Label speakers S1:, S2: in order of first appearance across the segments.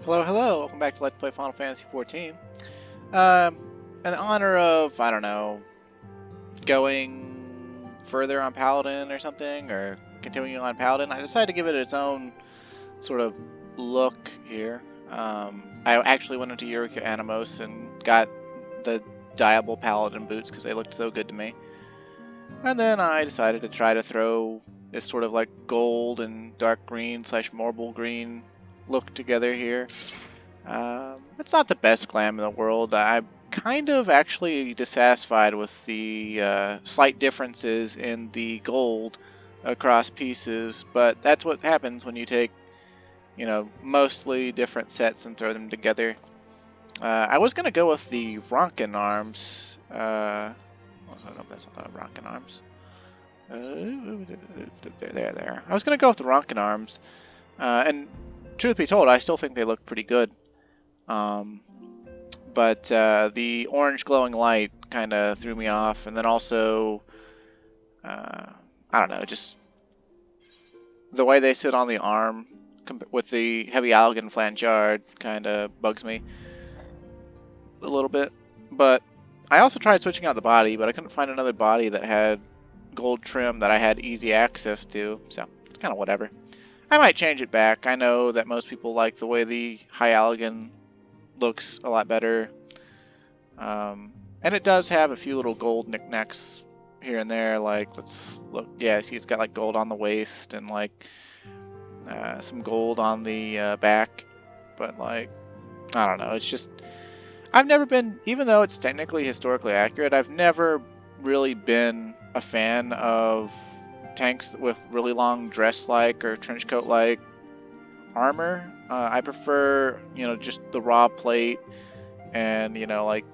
S1: Hello, hello! Welcome back to Let's Play Final Fantasy XIV. Um, in honor of, I don't know, going further on Paladin or something, or continuing on Paladin, I decided to give it its own sort of look here. I actually went into Eureka Animos and got the dyeable Paladin boots because they looked so good to me. And then I decided to try to throw this sort of like gold and dark green / marble green look together here. It's not the best glam in the world. I'm kind of actually dissatisfied with the slight differences in the gold across pieces, but that's what happens when you take, you know, mostly different sets and throw them together. I was gonna go with the Ronkin arms. Oh, no, that's not the Ronkin arms. There. I was gonna go with the Ronkin arms, and truth be told, I still think they look pretty good. But the orange glowing light kind of threw me off, and then also, I don't know, just the way they sit on the arm with the heavy Allegan flangard kind of bugs me a little bit. But I also tried switching out the body, but I couldn't find another body that had gold trim that I had easy access to, so it's kind of whatever. I might change it back. I know that most people like the way the high Allegan looks a lot better. And it does have a few little gold knickknacks here and there, like, let's look, yeah, see, it's got like gold on the waist and like some gold on the back, but like, I don't know, it's just, I've never been, even though it's technically historically accurate, I've never really been a fan of tanks with really long dress-like or trenchcoat-like armor. I prefer, you know, just the raw plate and, you know, like,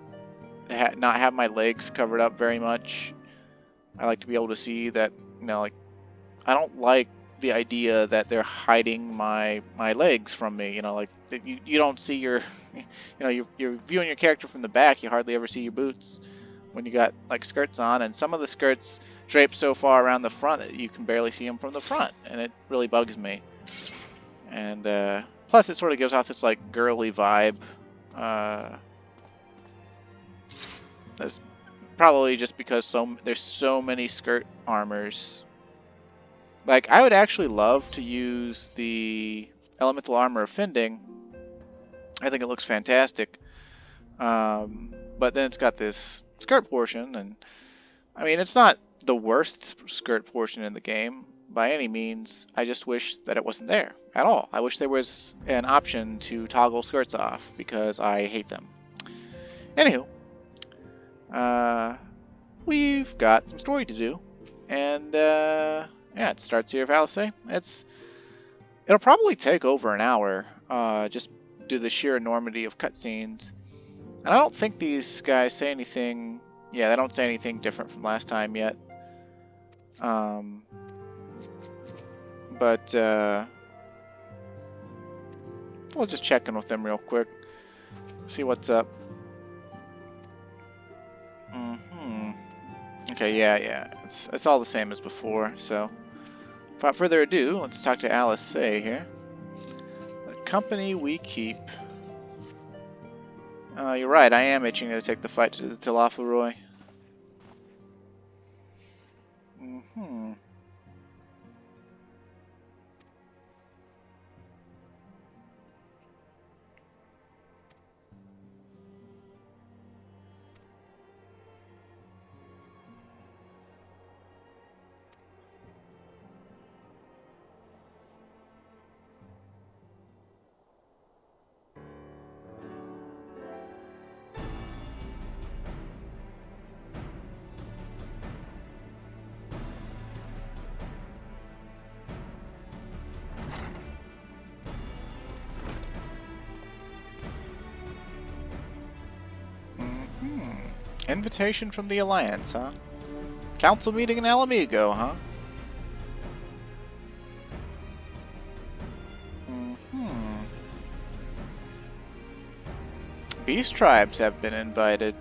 S1: not have my legs covered up very much. I like to be able to see that, you know, like, I don't like the idea that they're hiding my legs from me, you know, like, you don't see your, you know, you're viewing your character from the back, you hardly ever see your boots when you got, like, skirts on, and some of the skirts drape so far around the front that you can barely see them from the front, and it really bugs me. And, plus it sort of gives off this, like, girly vibe. That's probably just because there's so many skirt armors. Like, I would actually love to use the elemental armor of Fending. I think it looks fantastic. But then it's got this skirt portion, and I mean, it's not the worst skirt portion in the game by any means. I just wish that it wasn't there at all. I wish there was an option to toggle skirts off because I hate them. Anywho, we've got some story to do, and yeah, it starts here, Valise. It'll probably take over an hour, just due to the sheer enormity of cutscenes. And I don't think these guys say anything. Yeah, they don't say anything different from last time yet. But we'll just check in with them real quick, see what's up. Okay, yeah. It's all the same as before, so without further ado, let's talk to Alice here. The company we keep. You're right, I am itching to take the fight to the Tilafleroy. Invitation from the Alliance, huh? Council meeting in Alamigo, huh? Beast tribes have been invited.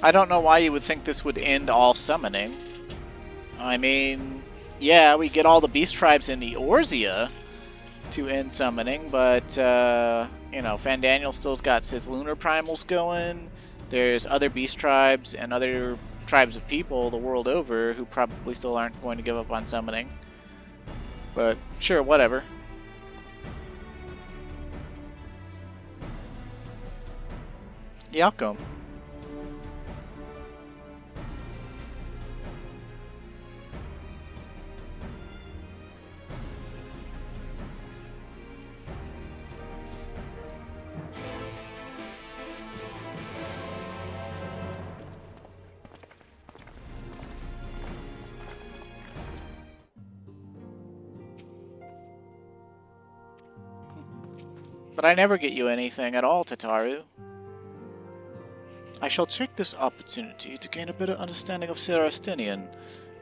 S1: I don't know why you would think this would end all summoning. I mean, yeah, we get all the beast tribes in Eorzea to end summoning, but, you know, Fandaniel still's got his lunar primals going. There's other beast tribes and other tribes of people the world over who probably still aren't going to give up on summoning. But, sure, whatever. Yeah, I'll come. But I never get you anything at all, Tataru. I shall take this opportunity to gain a better understanding of Serastinian.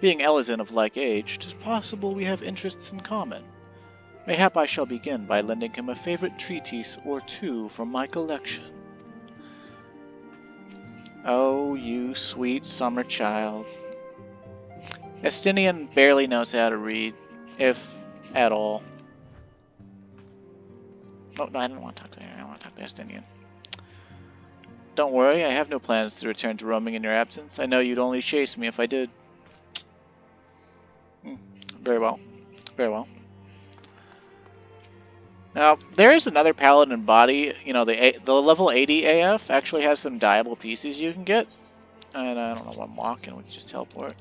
S1: Being Elizin of like age, 'tis possible we have interests in common. Mayhap I shall begin by lending him a favorite treatise or two from my collection. Oh, you sweet summer child. Estinian barely knows how to read, if at all. Oh, no, I didn't want to talk to him. I want to talk to Estinian. Don't worry, I have no plans to return to roaming in your absence. I know you'd only chase me if I did. Very well. Very well. Now, there is another paladin body. You know, the level 80 AF actually has some dyeable pieces you can get. And I don't know what I'm walking. We can just teleport.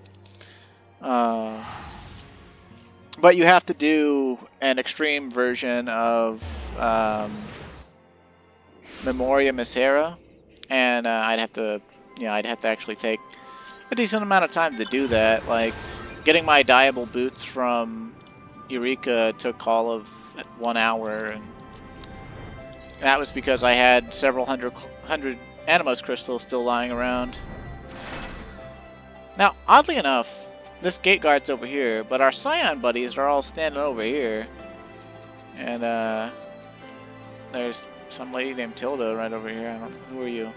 S1: But you have to do an extreme version of Memoria Misera. And I'd have to actually take a decent amount of time to do that. Like, getting my dyeable boots from Eureka took all of 1 hour, and that was because I had several hundred Animos crystals still lying around. Now, oddly enough, this gate guard's over here, but our Scion buddies are all standing over here. And there's some lady named Tilda right over here. I don't know. Who are you?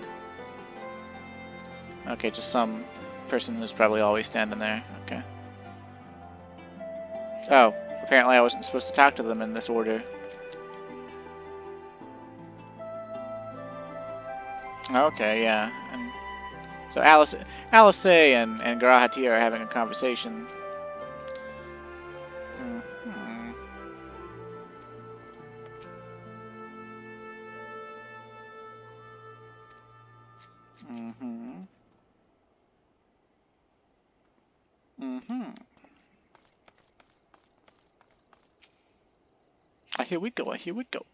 S1: Okay, just some person who's probably always standing there. Okay. Oh, apparently I wasn't supposed to talk to them in this order. Okay, yeah. And so Alice and Garahati are having a conversation. Here we go, here we go.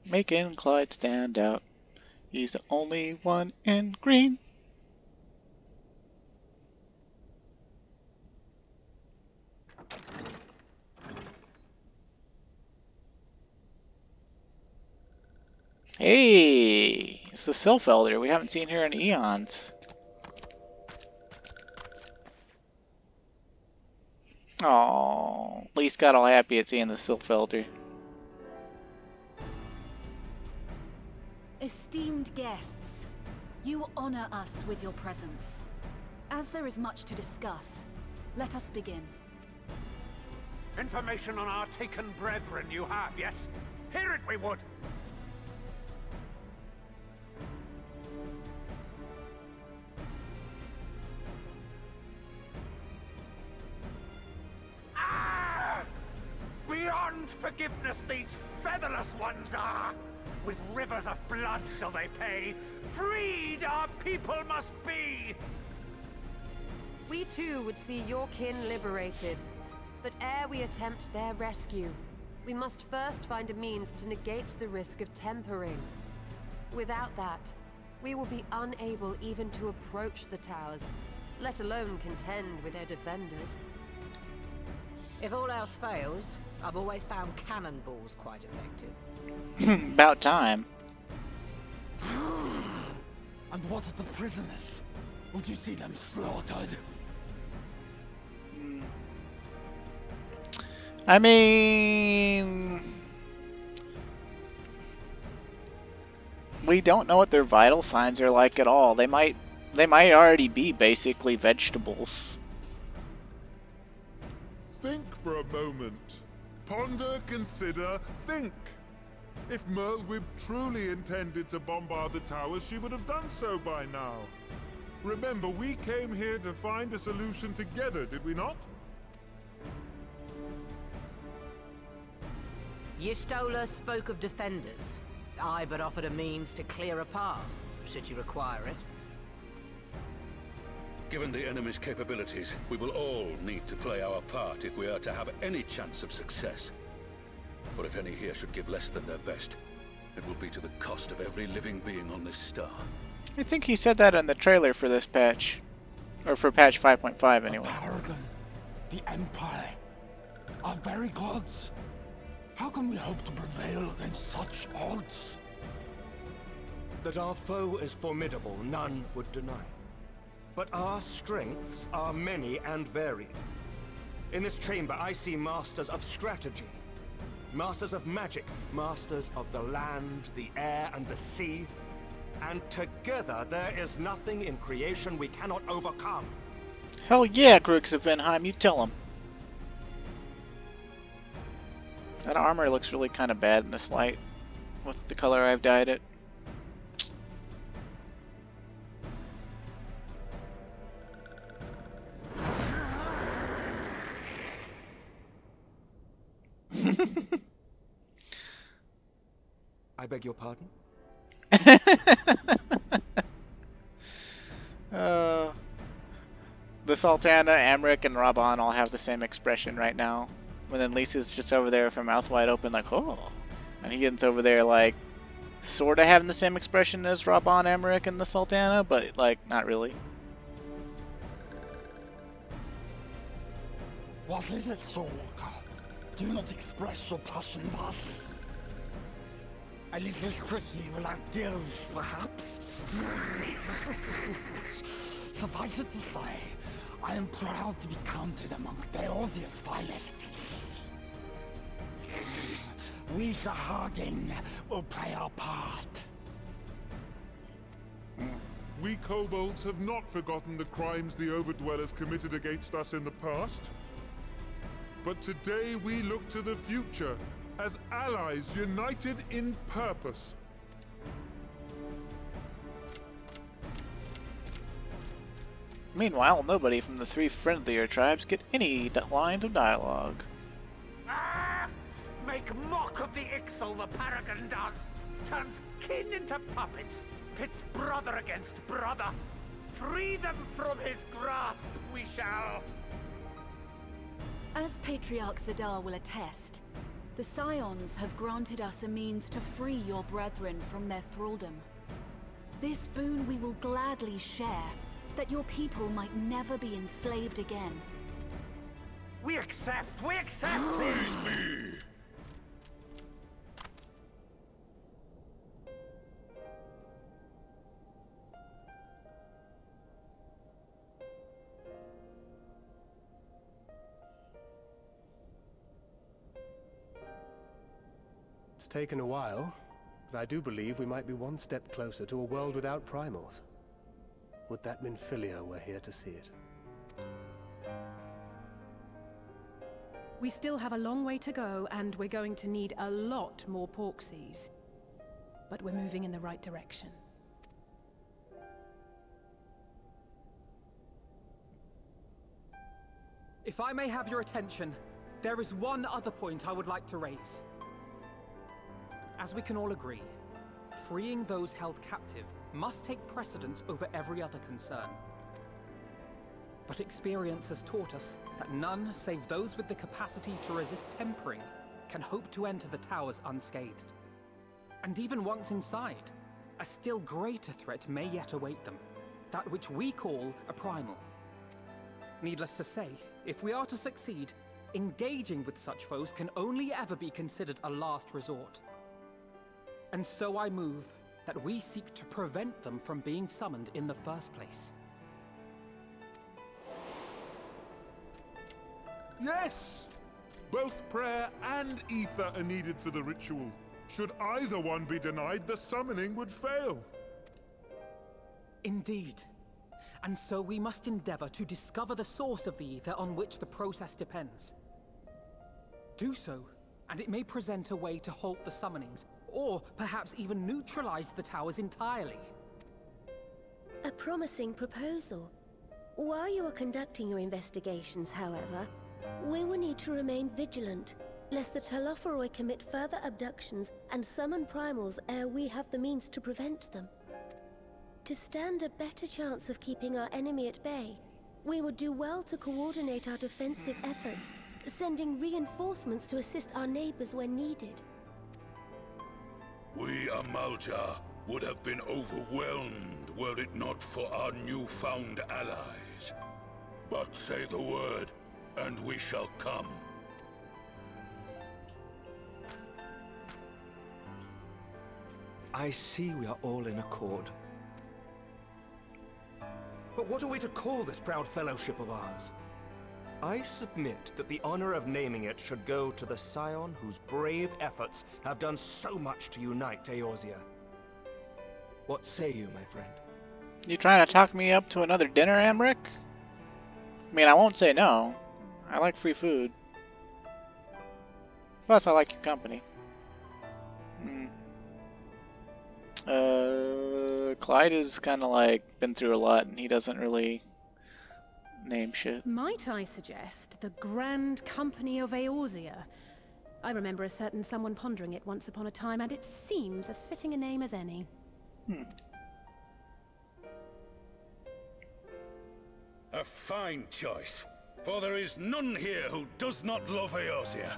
S1: Making Clyde stand out. He's the only one in green. Hey, it's the Sylph Elder. We haven't seen her in eons. Oh, Lee's got all happy at seeing the Sylph Elder.
S2: Esteemed guests, you honor us with your presence. As there is much to discuss, let us begin.
S3: Information on our taken brethren you have, yes? Hear it we would! Beyond forgiveness these featherless ones are! With rivers of blood shall they pay! Freed our people must be!
S4: We too would see your kin liberated. But ere we attempt their rescue, we must first find a means to negate the risk of tempering. Without that, we will be unable even to approach the towers, let alone contend with their defenders.
S5: If all else fails, I've always found cannonballs quite effective.
S1: About time.
S6: And what of the prisoners? Would you see them slaughtered?
S1: I mean, we don't know what their vital signs are like at all. They might already be basically vegetables.
S6: Think for a moment. Ponder, consider, think. If Merlwyb truly intended to bombard the towers, she would have done so by now. Remember, we came here to find a solution together, did we not?
S5: Y'Stola spoke of defenders. I but offered a means to clear a path, should you require it.
S7: Given the enemy's capabilities, we will all need to play our part if we are to have any chance of success. For if any here should give less than their best, it will be to the cost of every living being on this star.
S1: I think he said that in the trailer for this patch. Or for patch 5.5 anyway.
S8: The Paragon, the Empire, our very gods. How can we hope to prevail against such odds?
S9: That our foe is formidable, none would deny. But our strengths are many and varied. In this chamber, I see masters of strategy, masters of magic, masters of the land, the air, and the sea. And together, there is nothing in creation we cannot overcome.
S1: Hell yeah, Grooks of Vinheim, you tell him. That armor looks really kind of bad in this light, with the color I've dyed it.
S9: I beg your pardon?
S1: The Sultana, Amrik, and Raban all have the same expression right now. And then Lisa's just over there with her mouth wide open like, oh. And Hien's over there like, sorta having the same expression as Raban, Amrik, and the Sultana, but like, not really.
S8: What is it, Soulwalker? Do not express your passion thus. A little tricky without gills, perhaps? Suffice it to say, I am proud to be counted amongst Eorzea's finest. We Sahagin will play our part.
S6: We kobolds have not forgotten the crimes the Overdwellers committed against us in the past. But today we look to the future, as allies united in purpose.
S1: Meanwhile, nobody from the three friendlier tribes get any lines of dialogue.
S3: Ah! Make mock of the Ixal the Paragon does! Turns kin into puppets! Pits brother against brother! Free them from his grasp, we shall!
S2: As Patriarch Zadar will attest, the Scions have granted us a means to free your brethren from their thraldom. This boon we will gladly share, that your people might never be enslaved again.
S3: We accept! We accept!
S7: Praise me!
S10: It's taken a while, but I do believe we might be one step closer to a world without primals. Would that Minfilia were here to see it.
S11: We still have a long way to go, and we're going to need a lot more Porksies. But we're moving in the right direction.
S12: If I may have your attention, there is one other point I would like to raise. As we can all agree, freeing those held captive must take precedence over every other concern. But experience has taught us that none save those with the capacity to resist tempering can hope to enter the towers unscathed. And even once inside, a still greater threat may yet await them, that which we call a primal. Needless to say, if we are to succeed, engaging with such foes can only ever be considered a last resort. And so I move that we seek to prevent them from being summoned in the first place.
S6: Yes! Both prayer and ether are needed for the ritual. Should either one be denied, the summoning would fail.
S12: Indeed. And so we must endeavor to discover the source of the ether on which the process depends. Do so, and it may present a way to halt the summonings, or perhaps even neutralize the towers entirely.
S13: A promising proposal. While you are conducting your investigations, however, we will need to remain vigilant, lest the Telophoroi commit further abductions and summon primals ere we have the means to prevent them. To stand a better chance of keeping our enemy at bay, we would do well to coordinate our defensive efforts, sending reinforcements to assist our neighbors when needed.
S7: We Amalja would have been overwhelmed were it not for our newfound allies. But say the word, and we shall come.
S9: I see we are all in accord. But what are we to call this proud fellowship of ours? I submit that the honor of naming it should go to the scion whose brave efforts have done so much to unite Eorzea. What say you, my friend?
S1: You trying to talk me up to another dinner, Amric? I mean, I won't say no. I like free food. Plus, I like your company. Clyde has kind of like been through a lot, and he doesn't really name shit.
S11: Might I suggest the Grand Company of Eorzea? I remember a certain someone pondering it once upon a time, and it seems as fitting a name as any.
S7: A fine choice, for there is none here who does not love Eorzea.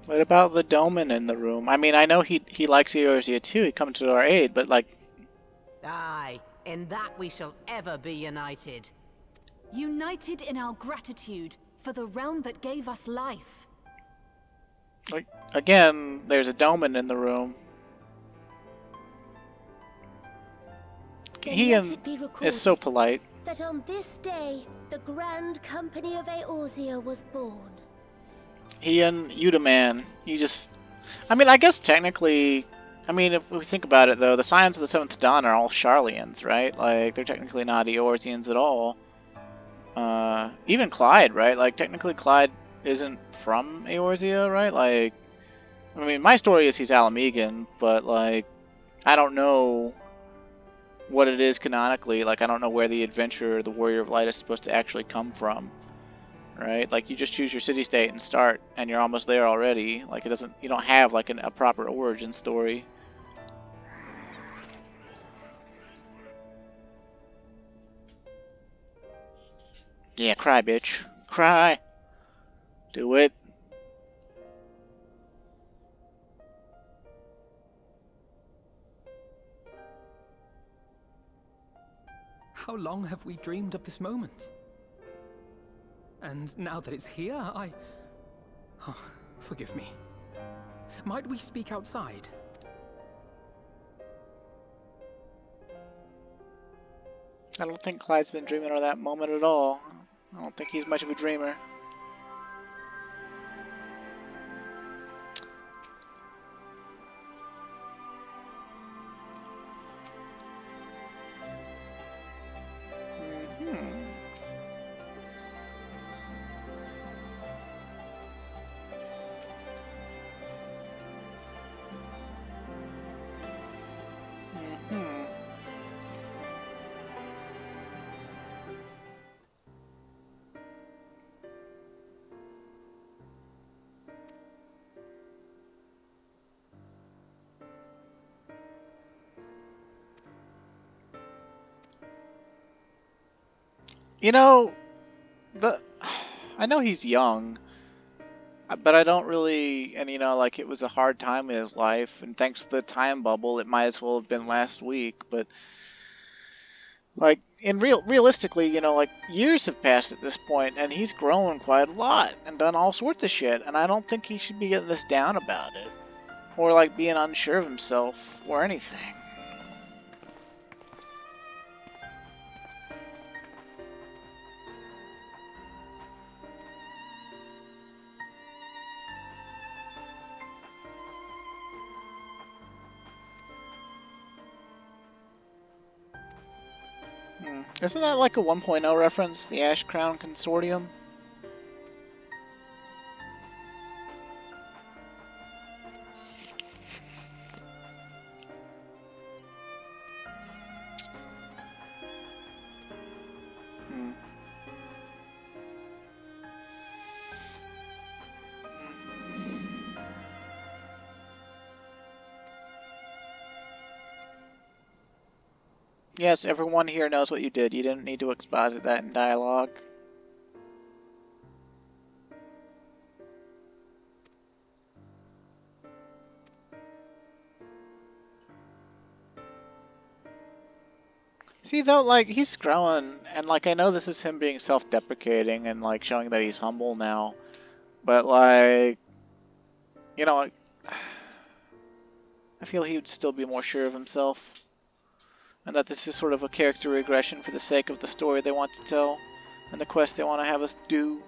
S1: What about the Doman in the room? I mean, I know he likes Eorzea too. He comes to our aid, but like...
S5: Aye, in that we shall ever be united.
S2: United in our gratitude for the realm that gave us life.
S1: Like, again, there's a Doman in the room. Hien is so polite.
S13: That on this day, the Grand Company of Eorzea was born.
S1: Hien, you the man. You just... I mean, I guess technically... I mean, if we think about it, though, the Scions of the Seventh Dawn are all Sharlayans, right? Like, they're technically not Eorzeans at all. Even Clyde, right? Like, technically Clyde isn't from Eorzea, right? Like, I mean, my story is he's Alamegan, but, like, I don't know what it is canonically. Like, I don't know where the adventurer, the Warrior of Light, is supposed to actually come from, right? Like, you just choose your city-state and start, and you're almost there already. Like, it doesn't, you don't have, like, a proper origin story. Yeah, cry, bitch. Cry. Do it.
S12: How long have we dreamed of this moment? And now that it's here, Oh, forgive me. Might we speak outside?
S1: I don't think Clyde's been dreaming of that moment at all. I don't think he's much of a dreamer. You know, I know he's young, but I don't really, and you know, like, it was a hard time in his life, and thanks to the time bubble, it might as well have been last week, but, like, realistically, you know, like, years have passed at this point, and he's grown quite a lot, and done all sorts of shit, and I don't think he should be getting this down about it, or, like, being unsure of himself, or anything. Isn't that like a 1.0 reference, the Ash Crown Consortium? Yes, everyone here knows what you did. You didn't need to exposit that in dialogue. See, though, like, he's growing, and, like, I know this is him being self-deprecating and, like, showing that he's humble now, but, like, you know, I feel he would still be more sure of himself, and that this is sort of a character regression for the sake of the story they want to tell, and the quest they want to have us do.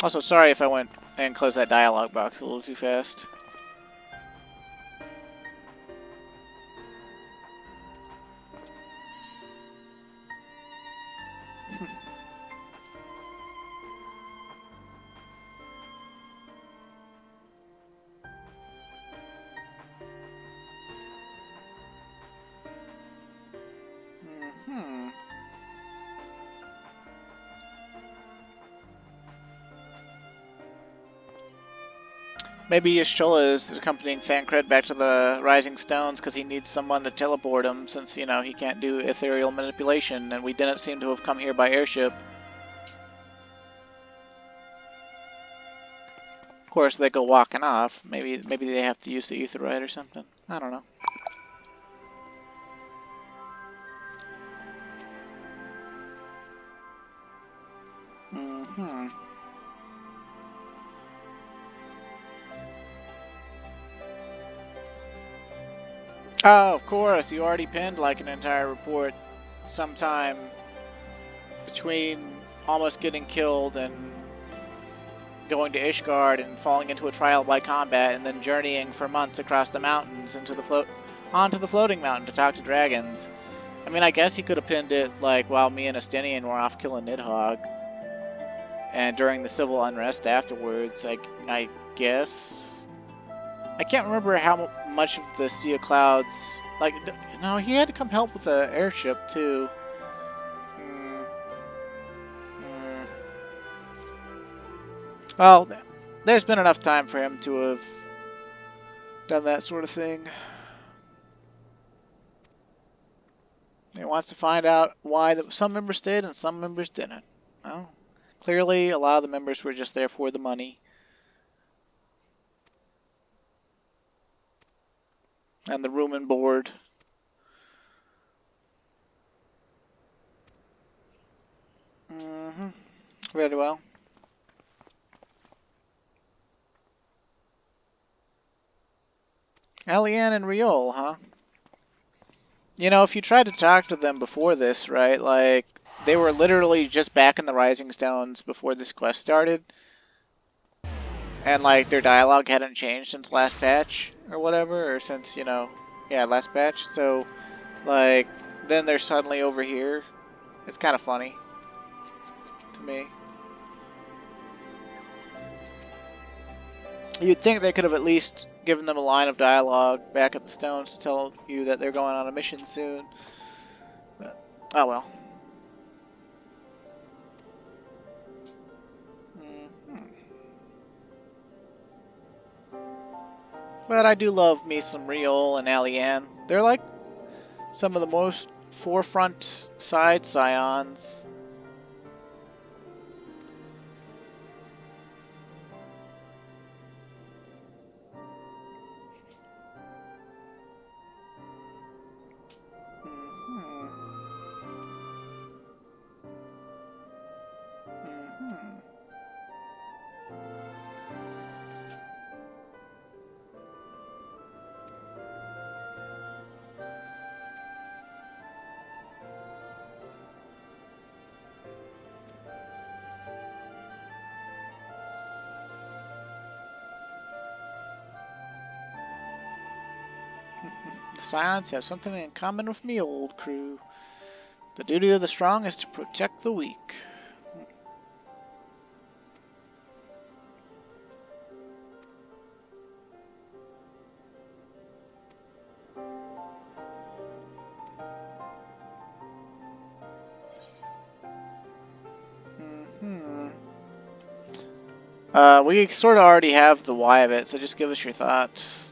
S1: Also, sorry if I went and closed that dialogue box a little too fast. Maybe Yashola is accompanying Thancred back to the Rising Stones because he needs someone to teleport him since, you know, he can't do ethereal manipulation and we didn't seem to have come here by airship. Of course, they go walking off. Maybe they have to use the Aetheryte or something. I don't know. Oh, of course, you already penned like an entire report sometime between almost getting killed and going to Ishgard and falling into a trial by combat and then journeying for months across the mountains onto the floating mountain to talk to dragons. I mean, I guess he could have pinned it like while me and Estinian were off killing Nidhogg and during the civil unrest afterwards. I guess. I can't remember how much of the Sea of Clouds... Like, no, he had to come help with the airship, too. Well, there's been enough time for him to have done that sort of thing. He wants to find out why some members did and some members didn't. Well, clearly, a lot of the members were just there for the money. And the room and board. Very well. Hien and Riol, huh? You know, if you tried to talk to them before this, right, like, they were literally just back in the Rising Stones before this quest started. And, like, their dialogue hadn't changed since last patch, or whatever, or since, you know, yeah, last patch. So, like, then they're suddenly over here. It's kind of funny to me. You'd think they could have at least given them a line of dialogue back at the Stones to tell you that they're going on a mission soon. But, oh well. But I do love me some Riol and Hien. They're like some of the most forefront side scions. Scions have something in common with me, old crew. The duty of the strong is to protect the weak. We sort of already have the why of it, so just give us your thoughts.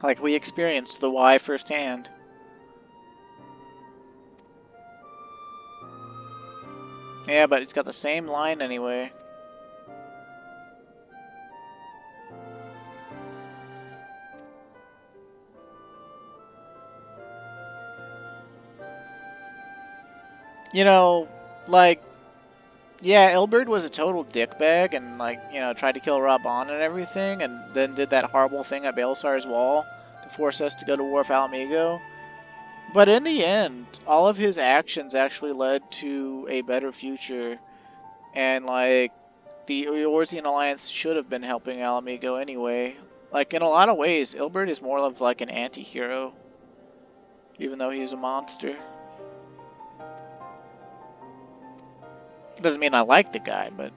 S1: Like, we experienced the why firsthand. Yeah, but it's got the same line anyway. You know, like, yeah, Ilberd was a total dickbag and, like, you know, tried to kill Raban and everything, and then did that horrible thing at Baelsar's Wall to force us to go to war with Alamigo. But in the end, all of his actions actually led to a better future, and, like, the Eorzean Alliance should have been helping Alamigo anyway. Like, in a lot of ways, Ilberd is more of, like, an anti-hero, even though he's a monster. Doesn't mean I like the guy, but...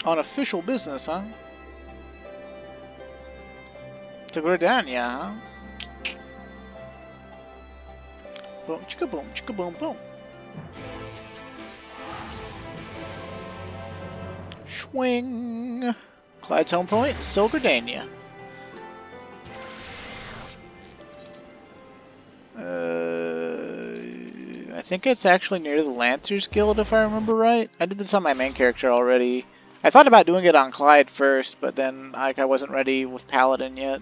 S1: On official business, huh? To Gridania, huh? Boom, chicka boom, boom. Swing! Clyde's home point, still Gridania. I think it's actually near the Lancers Guild, if I remember right. I did this on my main character already. I thought about doing it on Clyde first, but then like I wasn't ready with Paladin yet.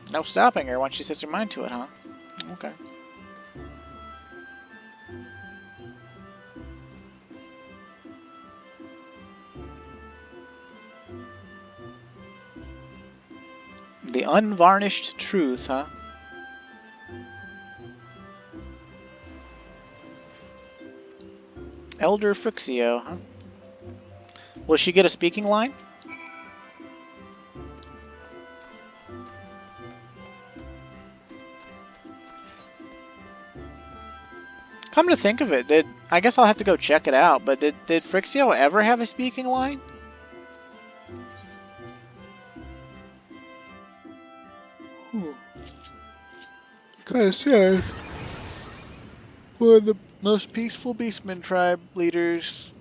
S1: No stopping her once she sets her mind to it, huh? Okay. The unvarnished truth, huh? Elder Frixio, huh? Will she get a speaking line? Come to think of it, I guess I'll have to go check it out, but did Frixio ever have a speaking line? Kinda sad. One of the most peaceful Beastman tribe leaders,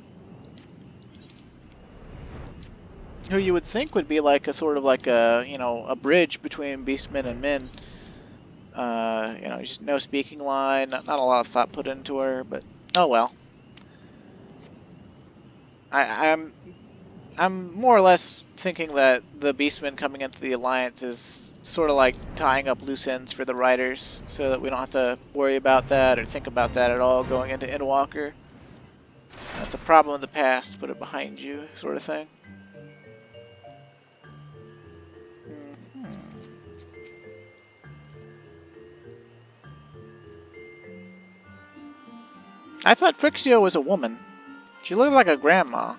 S1: who you would think would be like a sort of like a, you know, a bridge between Beastmen and men. You know, just no speaking line, not a lot of thought put into her, but oh well. I'm more or less thinking that the Beastmen coming into the Alliance is sort of like tying up loose ends for the writers, so that we don't have to worry about that or think about that at all going into Endwalker. That's a problem of the past, put it behind you, sort of thing. I thought Frixio was a woman. She looked like a grandma.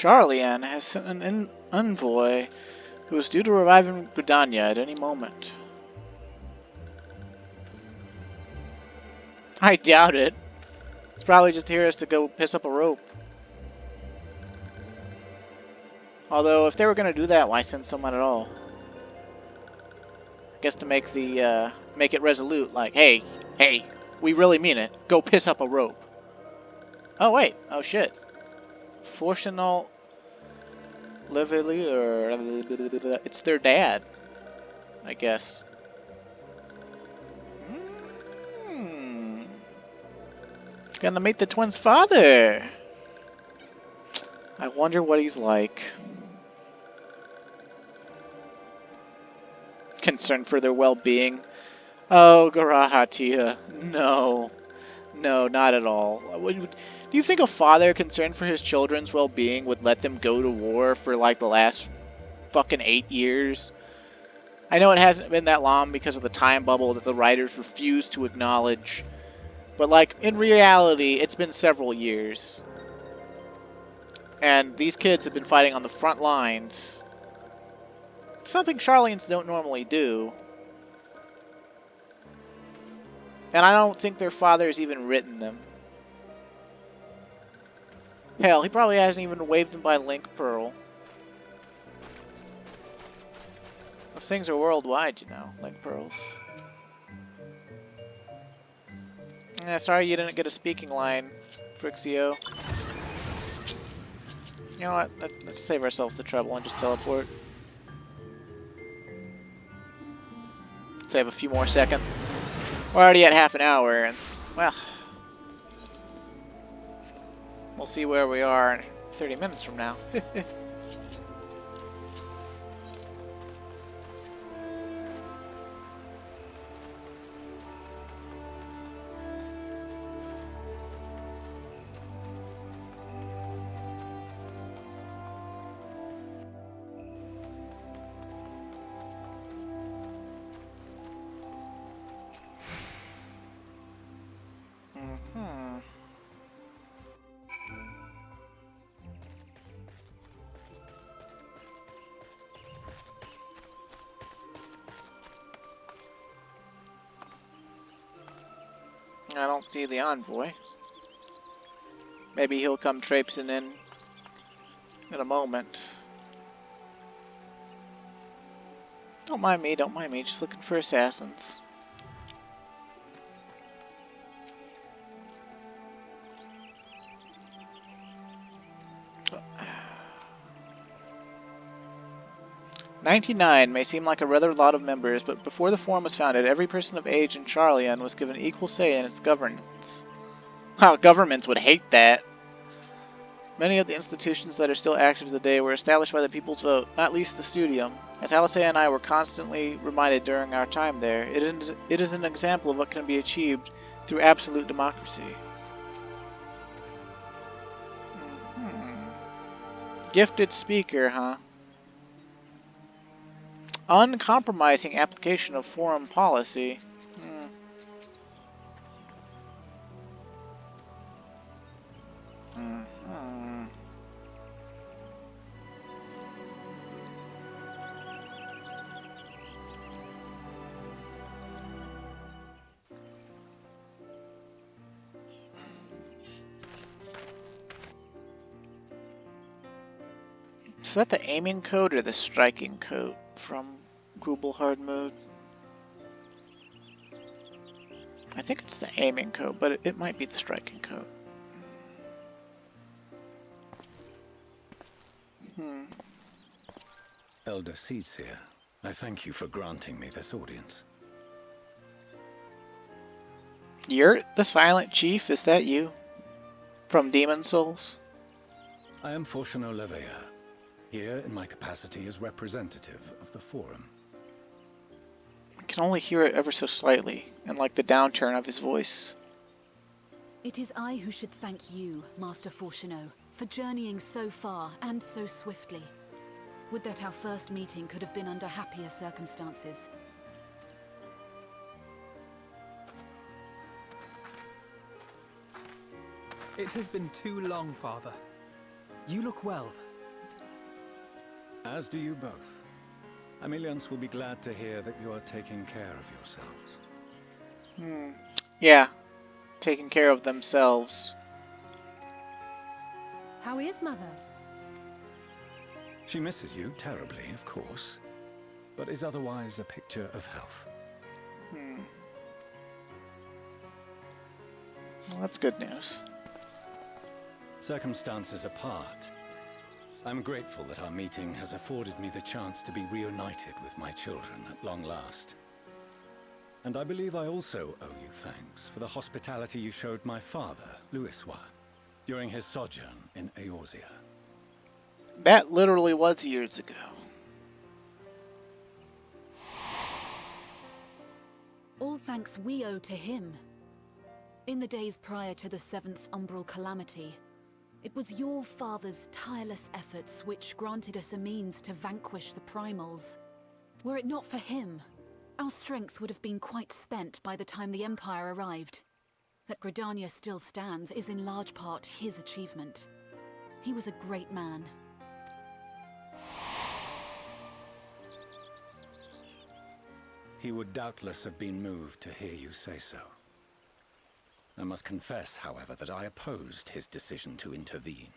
S1: Charlian has sent an envoy who is due to arrive in Gridania at any moment. I doubt it. It's probably just here us to go piss up a rope. Although, if they were going to do that, why send someone at all? I guess to make the make it resolute, like, hey, we really mean it. Go piss up a rope. Oh wait, oh shit. Fortunal Lively, or it's their dad, I guess. Gonna meet the twins' father. I wonder what he's like. Concerned for their well-being. Oh, Garahatia. No. No, not at all. Do you think a father concerned for his children's well-being would let them go to war for like the last fucking 8 years? I know it hasn't been that long because of the time bubble that the writers refuse to acknowledge. But like, in reality, it's been several years. And these kids have been fighting on the front lines. Something Charlians don't normally do. And I don't think their father's even written them. Hell, he probably hasn't even waved them by Link Pearl. Those things are worldwide, you know, Link Pearls. Yeah, sorry you didn't get a speaking line, Frixio. You know what? Let's save ourselves the trouble and just teleport. Save a few more seconds. We're already at half an hour, and, well, we'll see where we are in 30 minutes from now. I don't see the envoy. Maybe he'll come traipsing in a moment. Don't mind me, just looking for assassins. "99 may seem like a rather lot of members, but before the Forum was founded, every person of age in Charlian was given equal say in its governance." Wow, governments would hate that. "Many of the institutions that are still active today were established by the people's vote, not least the Studium. As Alice and I were constantly reminded during our time there, it is an example of what can be achieved through absolute democracy." Gifted speaker, huh? Uncompromising application of foreign policy. Is that the aiming code or the striking code from Grubel Hard Mode? I think it's the aiming code, but it might be the striking code.
S14: Elder Seeds here. I thank you for granting me this audience.
S1: You're the Silent Chief? Is that you? From Demon Souls?
S14: I am Fortuno Leveilleur, here in my capacity as representative of the Forum.
S1: I can only hear it ever so slightly, and like the downturn of his voice.
S2: It is I who should thank you, Master Fortuno, for journeying so far and so swiftly. Would that our first meeting could have been under happier circumstances.
S12: It has been too long, Father. You look well.
S14: As do you both. Amelians will be glad to hear that you are taking care of yourselves.
S1: Yeah, taking care of themselves.
S11: How is Mother?
S14: She misses you terribly, of course, but is otherwise a picture of health.
S1: Well, that's good news.
S14: Circumstances apart, I'm grateful that our meeting has afforded me the chance to be reunited with my children at long last. And I believe I also owe you thanks for the hospitality you showed my father, Louisois, during his sojourn in Eorzea.
S1: That literally was years ago.
S2: All thanks we owe to him. In the days prior to the 7th Umbral Calamity, it was your father's tireless efforts which granted us a means to vanquish the primals. Were it not for him, our strength would have been quite spent by the time the Empire arrived. That Gridania still stands is in large part his achievement. He was a great man.
S14: He would doubtless have been moved to hear you say so. I must confess, however, that I opposed his decision to intervene.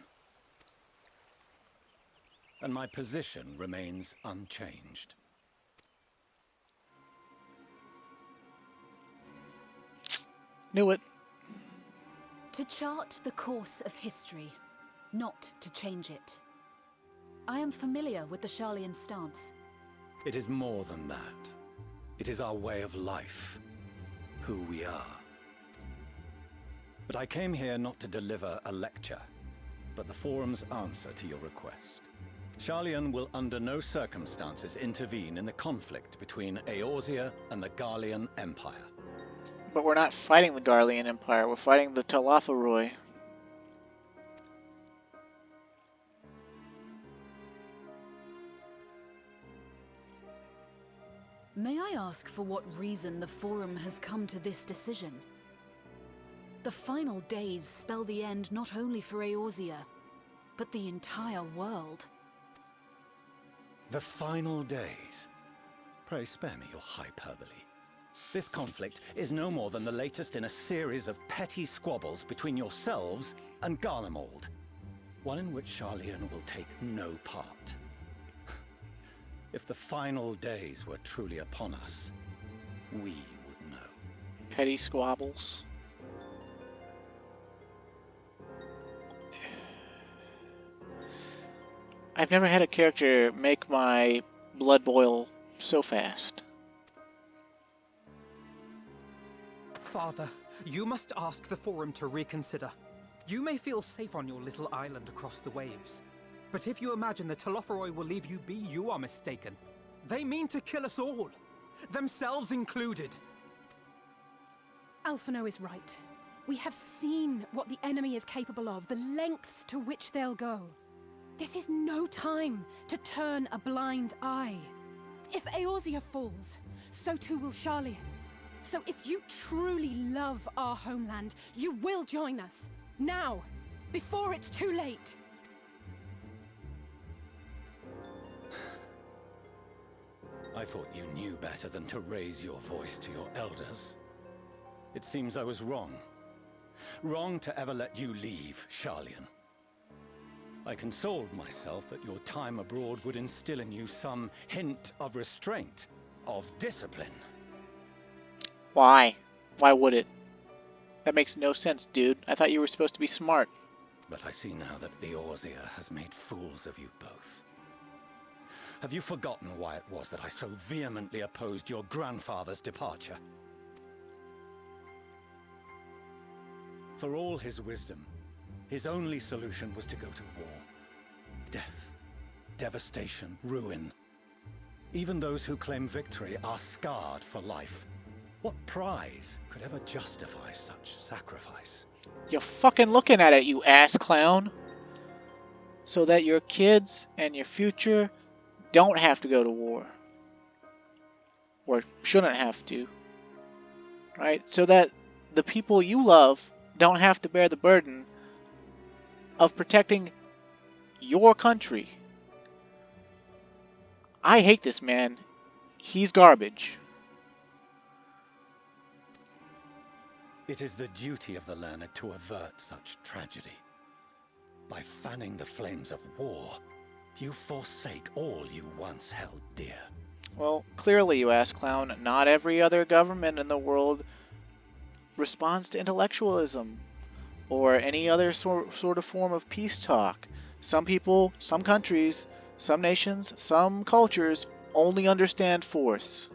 S14: And my position remains unchanged.
S1: Knew it.
S2: To chart the course of history, not to change it. I am familiar with the Sharlayan stance.
S14: It is more than that. It is our way of life, who we are. But I came here not to deliver a lecture, but the Forum's answer to your request. Sharlayan will under no circumstances intervene in the conflict between Eorzea and the Garlean Empire.
S1: But we're not fighting the Garlean Empire, we're fighting the Talafaroi.
S2: May I ask for what reason the Forum has come to this decision? The final days spell the end not only for Eorzea, but the entire world.
S14: The final days? Pray spare me your hyperbole. This conflict is no more than the latest in a series of petty squabbles between yourselves and Garlemald. One in which Sharlayan will take no part. If the final days were truly upon us, we would know.
S1: Petty squabbles. I've never had a character make my blood boil so fast.
S12: Father, you must ask the Forum to reconsider. You may feel safe on your little island across the waves. But if you imagine the Talafaroi will leave you be, you are mistaken. They mean to kill us all, themselves included.
S11: Alphino is right. We have seen what the enemy is capable of, the lengths to which they'll go. This is no time to turn a blind eye. If Eorzea falls, so too will Sharlayan. So if you truly love our homeland, you will join us. Now, before it's too late.
S14: I thought you knew better than to raise your voice to your elders. It seems I was wrong. Wrong to ever let you leave, Sharlayan. I consoled myself that your time abroad would instill in you some hint of restraint, of discipline.
S1: Why? Why would it? That makes no sense, dude. I thought you were supposed to be smart.
S14: But I see now that Eorzea has made fools of you both. Have you forgotten why it was that I so vehemently opposed your grandfather's departure? For all his wisdom, his only solution was to go to war. Death, devastation, ruin. Even those who claim victory are scarred for life. What prize could ever justify such sacrifice?
S1: You're fucking looking at it, you ass clown. So that your kids and your future don't have to go to war. Or shouldn't have to. Right? So that the people you love don't have to bear the burden of protecting your country. I hate this man. He's garbage.
S14: It is the duty of the learned to avert such tragedy. By fanning the flames of war, you forsake all you once held dear.
S1: Well, clearly, you ass clown, not every other government in the world responds to intellectualism or any other sort of form of peace talk. Some people, some countries, some nations, some cultures only understand force.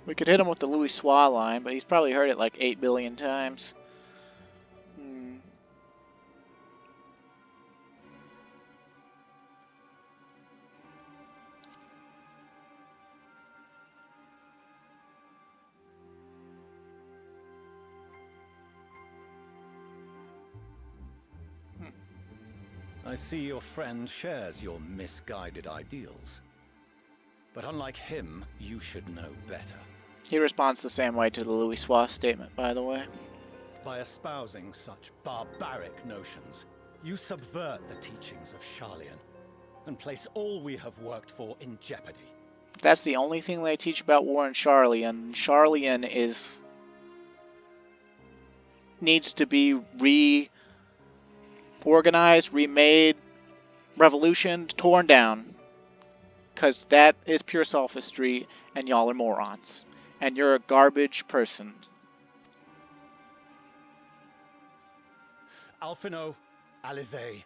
S1: We could hit him with the Louis Soir line, but he's probably heard it like 8 billion times.
S14: I see your friend shares your misguided ideals. But unlike him, you should know better.
S1: He responds the same way to the Louis Soir statement, by the way.
S14: By espousing such barbaric notions, you subvert the teachings of Sharlayan and place all we have worked for in jeopardy.
S1: That's the only thing they teach about war in Sharlayan. Sharlayan needs to be reorganized, remade, revolutioned, torn down. Because that is pure sophistry, and y'all are morons. And you're a garbage person.
S14: Alphino, Alizé,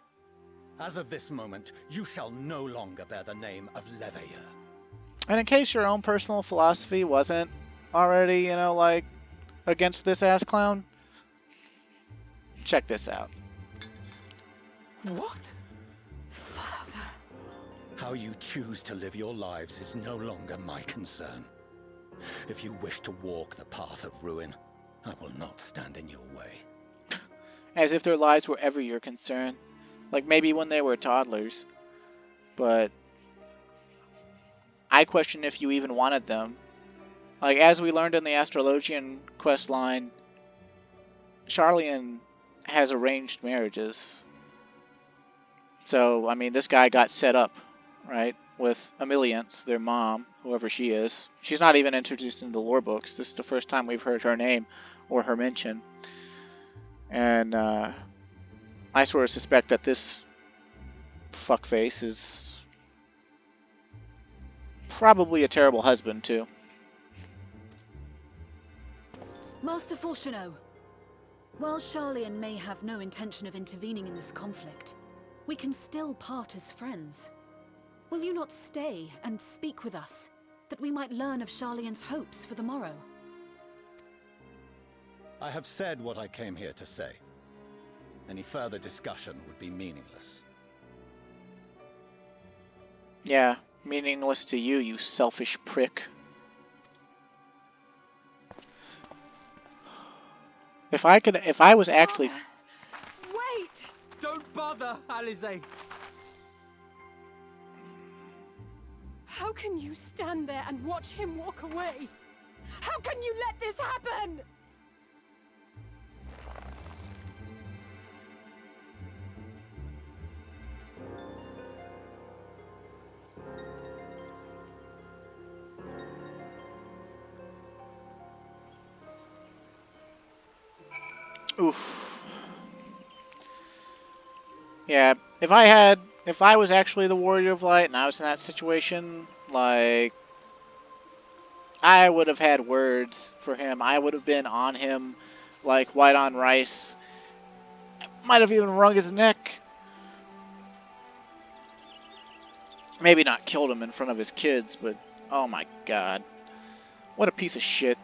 S14: as of this moment, you shall no longer bear the name of Leveilleur.
S1: And in case your own personal philosophy wasn't already, like, against this ass clown, check this out.
S12: What?
S14: Father. How you choose to live your lives is no longer my concern. If you wish to walk the path of ruin, I will not stand in your way.
S1: As if their lives were ever your concern. Like maybe when they were toddlers. But I question if you even wanted them. Like, as we learned in the Astrologian quest line, Sharlayan has arranged marriages. So, I mean, this guy got set up, right, with Emilience, their mom, whoever she is. She's not even introduced in the lore books. This is the first time we've heard her name or her mention. And I sort of suspect that this fuckface is probably a terrible husband, too.
S2: Master Fourcheneau, while Sharlayan may have no intention of intervening in this conflict, we can still part as friends. Will you not stay and speak with us, that we might learn of Sharlayan's hopes for the morrow?
S14: I have said what I came here to say. Any further discussion would be meaningless.
S1: Yeah, meaningless to you, you selfish prick. If I was actually...
S12: Wait! Don't bother, Alizé.
S11: How can you stand there and watch him walk away? How can you let this happen?
S1: Oof. Yeah, if I was actually the Warrior of Light and I was in that situation, like, I would have had words for him. I would have been on him like white on rice. Might have even wrung his neck. Maybe not killed him in front of his kids, but oh my god. What a piece of shit.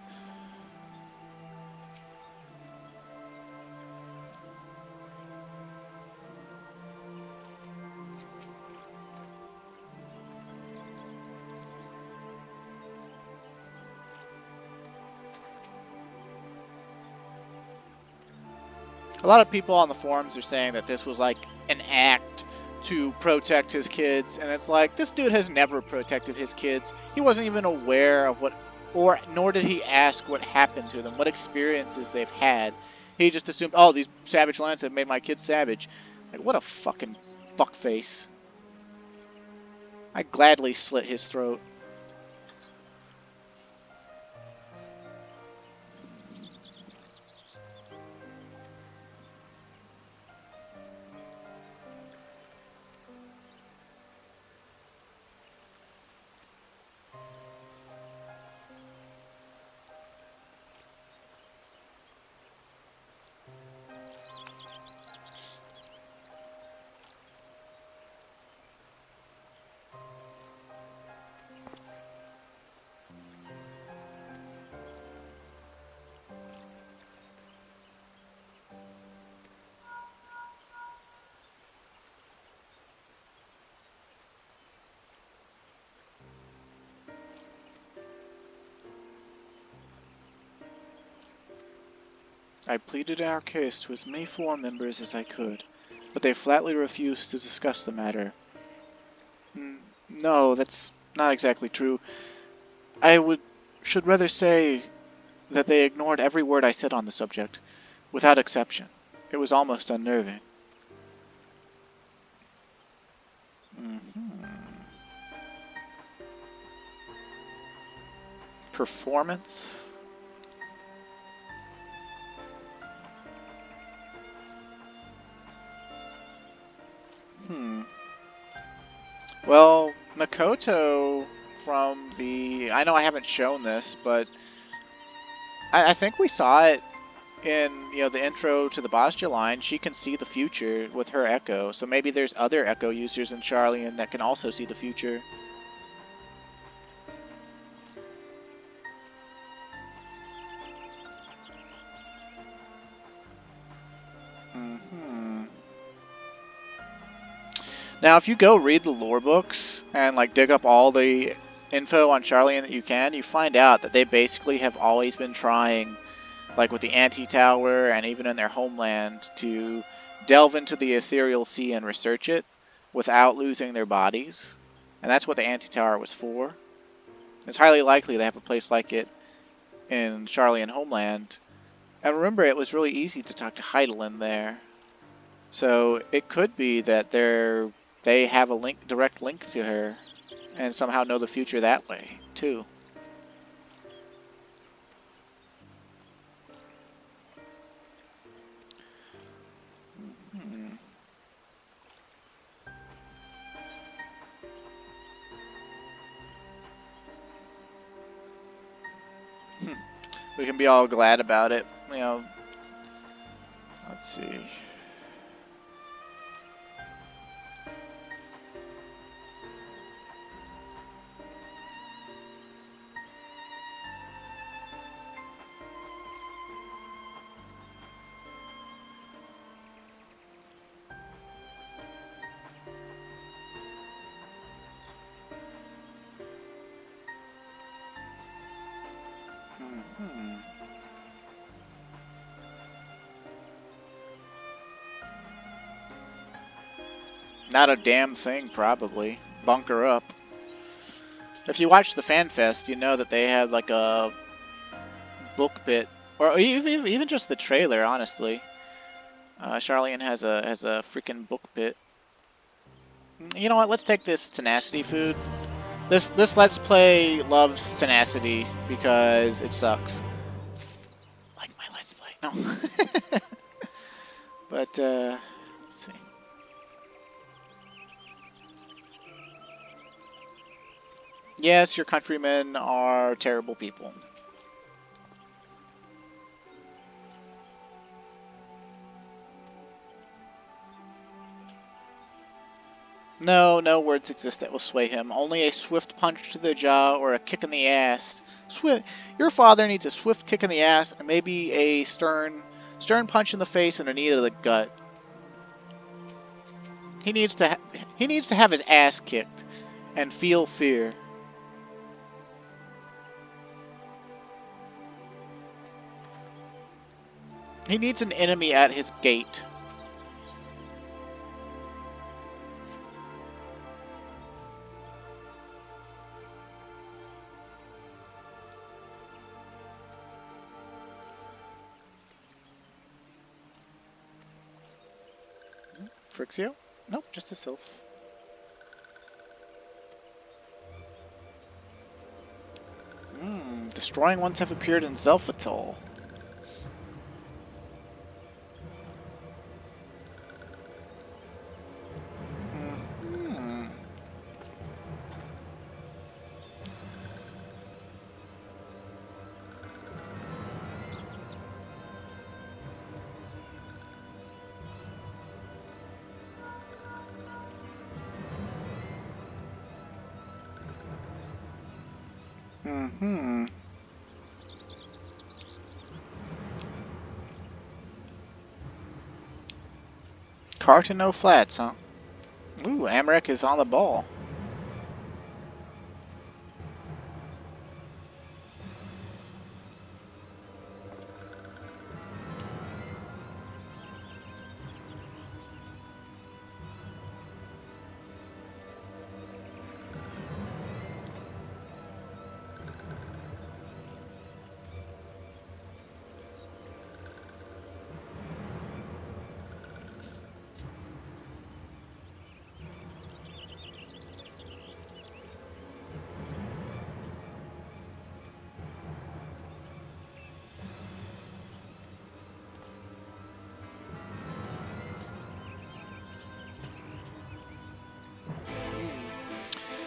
S1: A lot of people on the forums are saying that this was like an act to protect his kids, and it's like, this dude has never protected his kids. He wasn't even aware of what, or nor did he ask what happened to them, what experiences they've had. He just assumed, oh, these savage lands have made my kids savage. Like, what a fucking fuckface. I'd gladly slit his throat. I pleaded our case to as many forum members as I could, but they flatly refused to discuss the matter. No, that's not exactly true. Should rather say that they ignored every word I said on the subject, without exception. It was almost unnerving. Performance? Well, Makoto from the... I know I haven't shown this, but I think we saw it in, you know, the intro to the Bostia line. She can see the future with her Echo, so maybe there's other Echo users in Charlian that can also see the future. Now, if you go read the lore books and like dig up all the info on Charlian that you can, you find out that they basically have always been trying, like with the Anti-Tower and even in their homeland, to delve into the ethereal sea and research it without losing their bodies. And that's what the Anti-Tower was for. It's highly likely they have a place like it in Charlian homeland. And remember, it was really easy to talk to Heidelin there. So it could be that they have a direct link to her and somehow know the future that way, too. We can be all glad about it, you know. Let's see. Not a damn thing, probably. Bunker up. If you watch the Fan Fest, you know that they had like a book bit, or even just the trailer. Honestly, Charlian has a freaking book bit. You know what? Let's take this tenacity food. This Let's Play loves tenacity because it sucks. Like my Let's Play. No. But let's see. Yes, your countrymen are terrible people. No, no words exist that will sway him. Only a swift punch to the jaw or a kick in the ass. Your father needs a swift kick in the ass and maybe a stern punch in the face and a knee to the gut. He needs to have his ass kicked and feel fear. He needs an enemy at his gate. Frixio? Nope, just a sylph. Destroying ones have appeared in Zelphatol. Cartano Flats, huh? Ooh, Amrek is on the ball.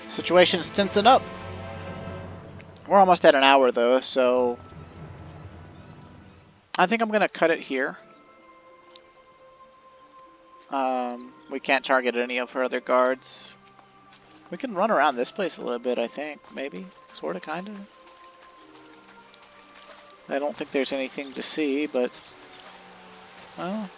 S1: Situation's tensing up. We're almost at an hour though, so I think I'm gonna cut it here. We can't target any of her other guards. We can run around this place a little bit, I think. Maybe. Sorta, kinda. I don't think there's anything to see, but... well...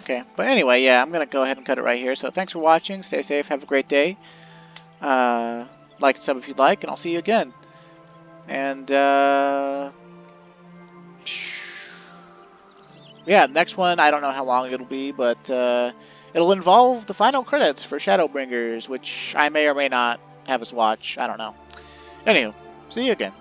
S1: okay, but anyway, yeah, I'm gonna go ahead and cut it right here. So thanks for watching. Stay safe. Have a great day. Like and sub if you'd like, and I'll see you again. And, yeah, next one, I don't know how long it'll be, but it'll involve the final credits for Shadowbringers, which I may or may not have us watch. I don't know. Anywho, see you again.